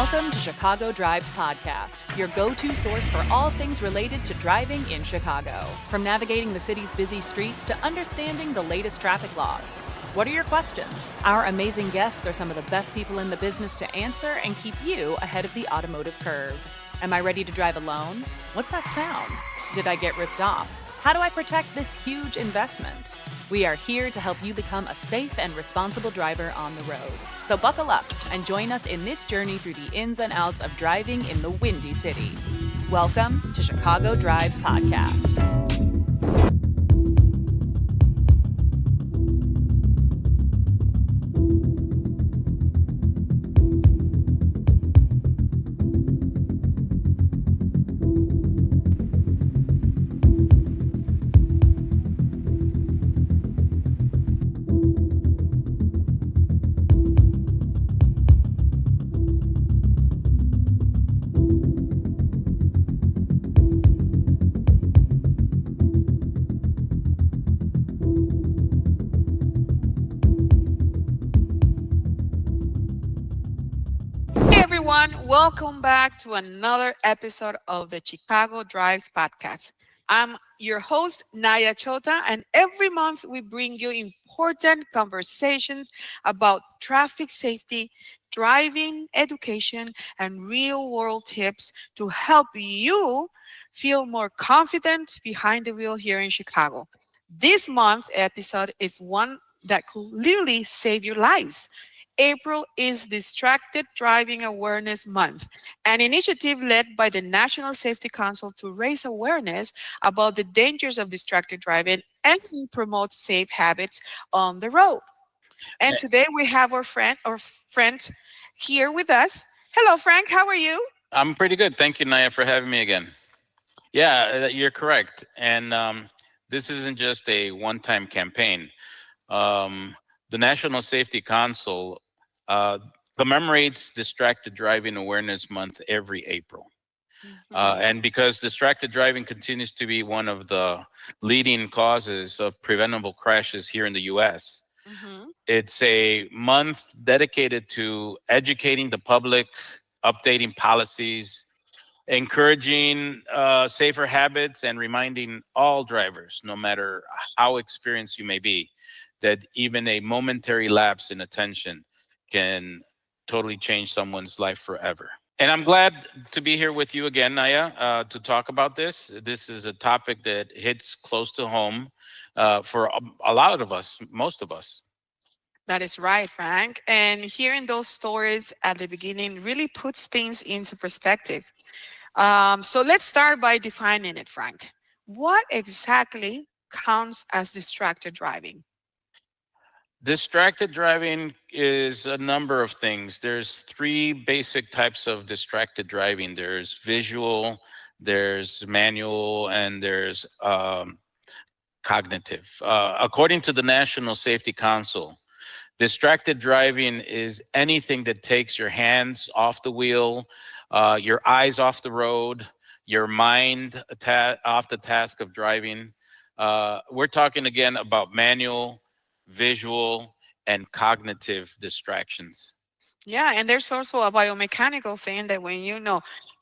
Welcome to Chicago Drives Podcast, your go-to source for all things related to driving in Chicago. From navigating the city's busy streets to understanding the latest traffic laws. What are your questions? Our amazing guests are some of the best people in the business to answer and keep you ahead of the automotive curve. Am I ready to drive alone? What's that sound? Did I get ripped off? How do I protect this huge investment? We are here to help you become a safe and responsible driver on the road. So buckle up and join us in this journey through the ins and outs of driving in the Windy City. Welcome to Chicago Drives Podcast. Welcome back to another episode of the Chicago Drives Podcast. I'm your host, Naya Chota, and every month we bring you important conversations about traffic safety, driving education, and real world tips to help you feel more confident behind the wheel here in Chicago. This month's episode is one that could literally save your lives. April is Distracted Driving Awareness Month, an initiative led by the National Safety Council to raise awareness about the dangers of distracted driving and promote safe habits on the road. And today we have our friend here with us. Hello, Frank. How are you? I'm pretty good. Thank you, Naya, for having me again. Yeah, you're correct. And this isn't just a one-time campaign. The National Safety Council commemorates Distracted Driving Awareness Month every April. And because distracted driving continues to be one of the leading causes of preventable crashes here in the U.S., it's a month dedicated to educating the public, updating policies, encouraging safer habits, and reminding all drivers, no matter how experienced you may be, that even a momentary lapse in attention can totally change someone's life forever. And I'm glad to be here with you again, Naya, to talk about this. This is a topic that hits close to home for a lot of us, most of us. That is right, Frank. And hearing those stories at the beginning really puts things into perspective. So let's start by defining it, Frank. What exactly counts as distracted driving? Distracted driving is a number of things. There's three basic types of distracted driving. There's visual, there's manual, and there's cognitive. According to the National Safety Council, distracted driving is anything that takes your hands off the wheel, your eyes off the road, your mind off the task of driving. We're talking again about manual, visual, and cognitive distractions. Yeah, and there's also a biomechanical thing that when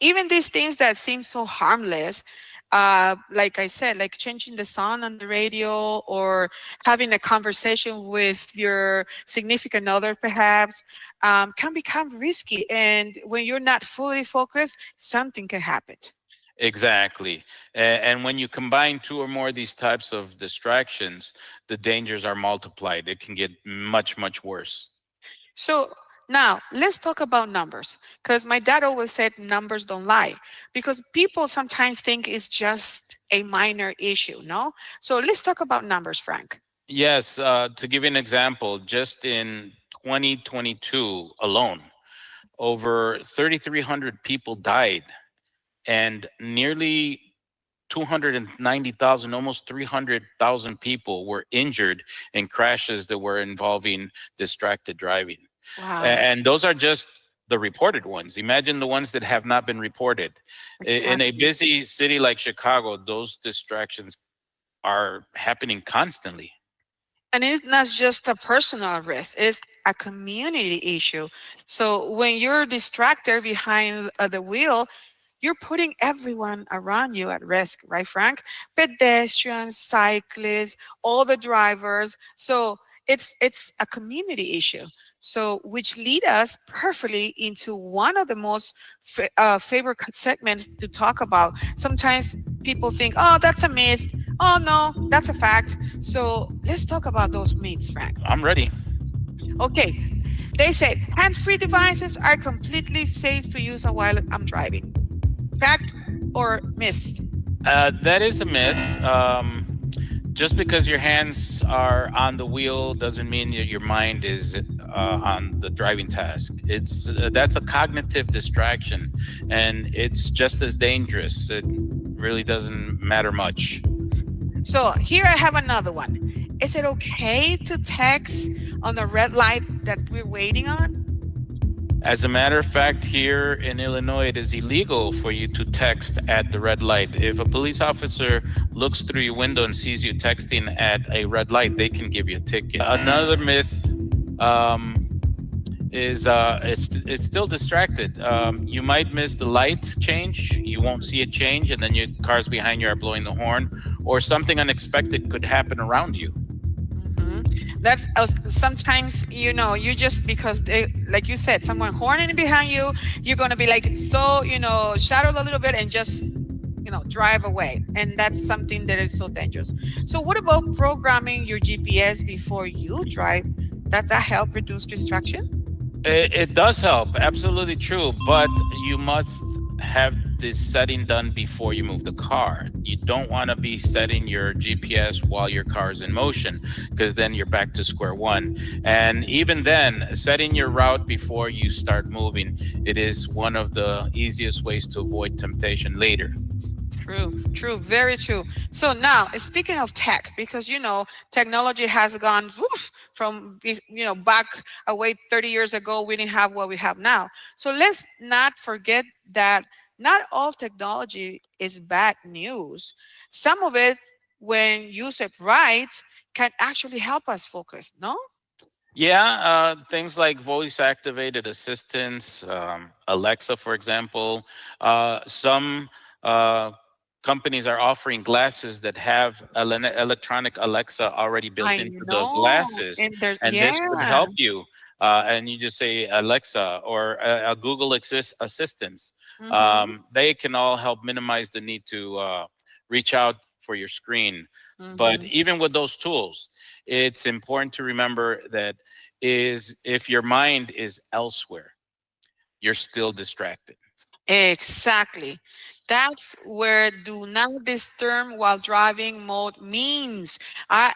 even these things that seem so harmless, like I said, like changing the song on the radio or having a conversation with your significant other, perhaps, can become risky. And when you're not fully focused, something can happen. Exactly. And when you combine two or more of these types of distractions, the dangers are multiplied. It can get much, much worse. So now let's talk about numbers, because my dad always said numbers don't lie, because people sometimes think it's just a minor issue, no? So let's talk about numbers, Frank. Yes, to give you an example, just in 2022 alone, over 3,300 people died and nearly 290,000, almost 300,000 people were injured in crashes that were involving distracted driving. Wow. And those are just the reported ones. Imagine the ones that have not been reported. In a Exactly. busy city like Chicago, those distractions are happening constantly. And it's not just a personal risk, it's a community issue. So when you're distracted behind the wheel, you're putting everyone around you at risk, right, Frank? Pedestrians, cyclists, all the drivers. So it's a community issue. So which lead us perfectly into one of the most favorite segments to talk about. Sometimes people think, oh, that's a myth. Oh no, that's a fact. So let's talk about those myths, Frank. I'm ready. Okay, they said hand-free devices are completely safe to use while I'm driving. Fact or myth? That is a myth. Just because your hands are on the wheel doesn't mean that your mind is on the driving task. It's That's a cognitive distraction, and it's just as dangerous. It really doesn't matter much. So here I have another one. Is it okay to text on the red light that we're waiting on? As a matter of fact, here in Illinois, it is illegal for you to text at the red light. If a police officer looks through your window and sees you texting at a red light, they can give you a ticket. Another myth um, is it's still distracted. You might miss the light change, you won't see it change, and then your cars behind you are blowing the horn, or something unexpected could happen around you. Hmm. That's sometimes, you just because they, like you said, someone horning behind you, you're gonna be like so, shadowed a little bit and just drive away, and that's something that is so dangerous. So what about programming your GPS before you drive? Does that help reduce distraction? It does help, absolutely true, but you must have this setting done before you move the car. You don't want to be setting your GPS while your car is in motion, because then you're back to square one. And even then, setting your route before you start moving, it is one of the easiest ways to avoid temptation later. True, true, very true. So now, speaking of tech, because technology has gone woof from back away 30 years ago, we didn't have what we have now. So let's not forget that not all technology is bad news. Some of it, when used right, can actually help us focus. No. Yeah, things like voice activated assistants, Alexa, for example. Some uh, companies are offering glasses that have electronic Alexa already built I into the know, glasses, and there, and this could yeah. help you. And you just say Alexa or a Google Assistants. Mm-hmm. They can all help minimize the need to reach out for your screen. But Mm-hmm. even with those tools, it's important to remember that is if your mind is elsewhere, you're still distracted. Exactly. That's where do not disturb while driving mode means. I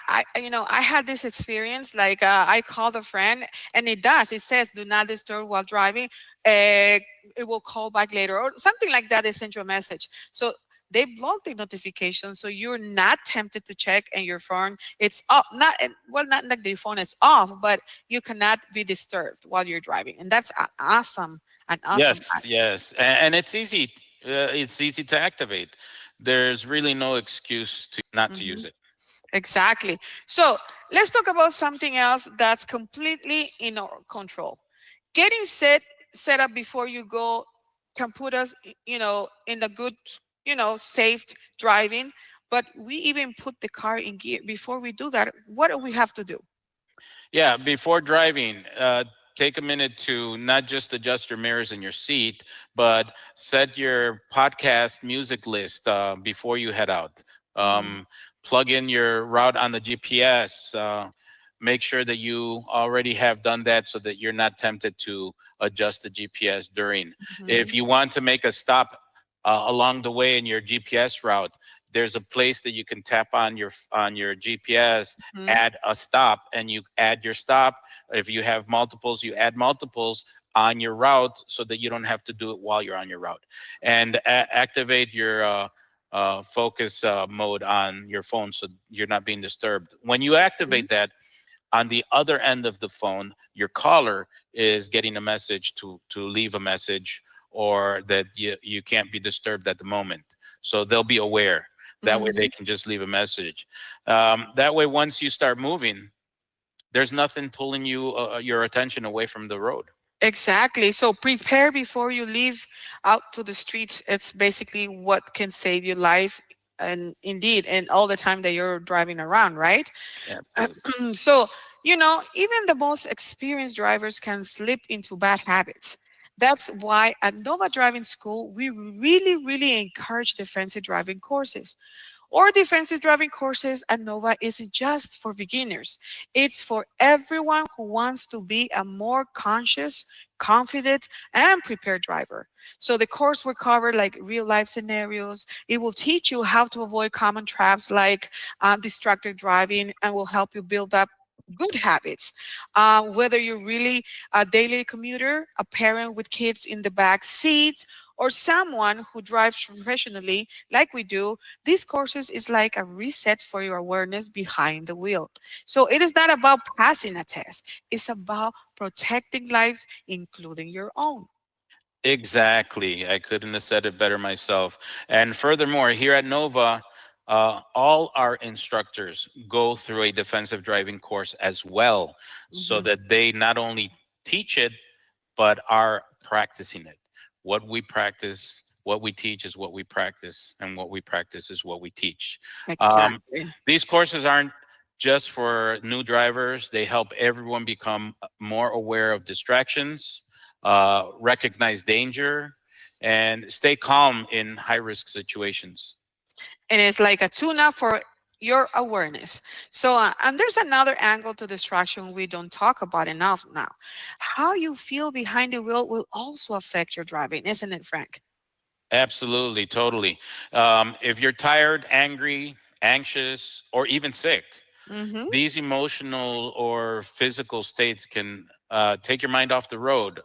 had this experience. Like I called a friend, and it does. It says do not disturb while driving. It will call back later, or something like that. They send you a message. So they block the notification, so you're not tempted to check, and your phone it's off. Not like the phone is off, but you cannot be disturbed while you're driving, and that's awesome. An awesome. Yes, yes, and it's easy. It's easy to activate. There's really no excuse to not to use Mhm. it. Exactly. So let's talk about something else that's completely in our control. Getting set up before you go can put us, in the good, safe driving. But we even put the car in gear before we do that. What do we have to do? Yeah, before driving, take a minute to not just adjust your mirrors in your seat, but set your podcast music list before you head out. Mhm. Um, Plug in your route on the GPS. Make sure that you already have done that so that you're not tempted to adjust the GPS during. If Mhm. you want to make a stop along the way in your GPS route, there's a place that you can tap on your GPS, Mhm. add a stop, and you add your stop. If you have multiples, you add multiples on your route so that you don't have to do it while you're on your route. And activate your focus mode on your phone so you're not being disturbed. When you Mhm. activate that, on the other end of the phone, your caller is getting a message to leave a message, or that you can't be disturbed at the moment. So they'll be aware. That way they Mhm. can just leave a message. That way, once you start moving, there's nothing pulling your attention away from the road. Exactly. So prepare before you leave out to the streets. It's basically what can save your life, and indeed, and all the time that you're driving around, right? Absolutely. So, even the most experienced drivers can slip into bad habits. That's why at Nova Driving School, we really, really encourage defensive driving courses. Or defensive driving courses at Nova isn't just for beginners. It's for everyone who wants to be a more conscious, confident, and prepared driver. So the course will cover like real life scenarios. It will teach you how to avoid common traps like distracted driving, and will help you build up good habits. Whether you're really a daily commuter, a parent with kids in the back seats, or someone who drives professionally like we do, these courses is like a reset for your awareness behind the wheel. So it is not about passing a test, it's about protecting lives, including your own. Exactly. I couldn't have said it better myself. And furthermore, here at Nova, all our instructors go through a defensive driving course as well, so Mhm. that they not only teach it, but are practicing it. What we practice, what we teach is what we practice, and what we practice is what we teach. Um, Exactly. these courses aren't just for new drivers, they help everyone become more aware of distractions, recognize danger, and stay calm in high risk situations. And it's like a tune up for your awareness. So, and there's another angle to distraction we don't talk about enough now. How you feel behind the wheel will also affect your driving, isn't it, Frank? Absolutely, totally. If you're tired, angry, anxious, or even sick, Mm-hmm. these emotional or physical states can take your mind off the road.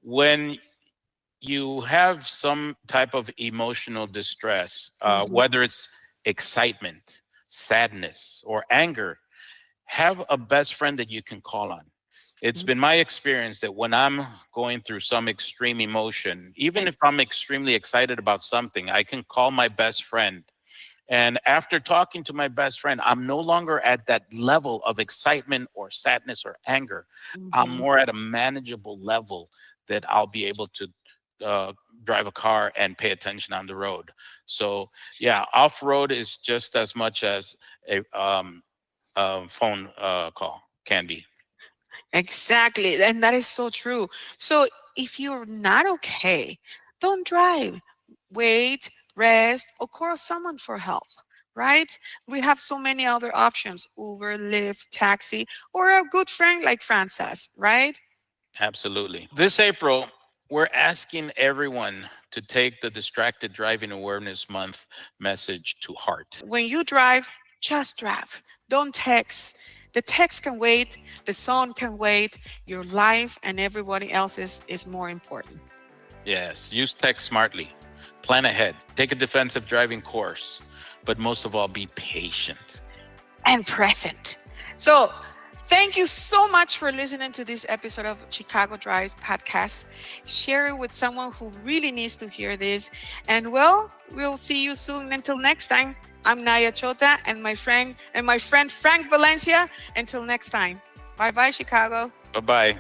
When you have some type of emotional distress, Mm-hmm. whether it's excitement, sadness, or anger, have a best friend that you can call on. It's been my experience that when I'm going through some extreme emotion, even if I'm extremely excited about something, I can call my best friend. And after talking to my best friend, I'm no longer at that level of excitement or sadness or anger. I'm Mm-hmm. more at a manageable level that I'll be able to uh, drive a car and pay attention on the road. So, yeah, off road is just as much as a phone call can be. Exactly. And that is so true. So if you're not okay, don't drive. Wait, rest, or call someone for help, right? We have so many other options: Uber, Lyft, taxi, or a good friend like Frances, right? Absolutely. This April, we're asking everyone to take the Distracted Driving Awareness Month message to heart. When you drive, just drive. Don't text. The text can wait, the song can wait. Your life and everybody else's is more important. Yes, use tech smartly, plan ahead, take a defensive driving course, but most of all, be patient. And present. So, thank you so much for listening to this episode of Chicago Drives podcast. Share it with someone who really needs to hear this. And well, we'll see you soon. Until next time, I'm Naya Chota and my friend Frank Valencia. Until next time. Bye bye, Chicago. Bye bye.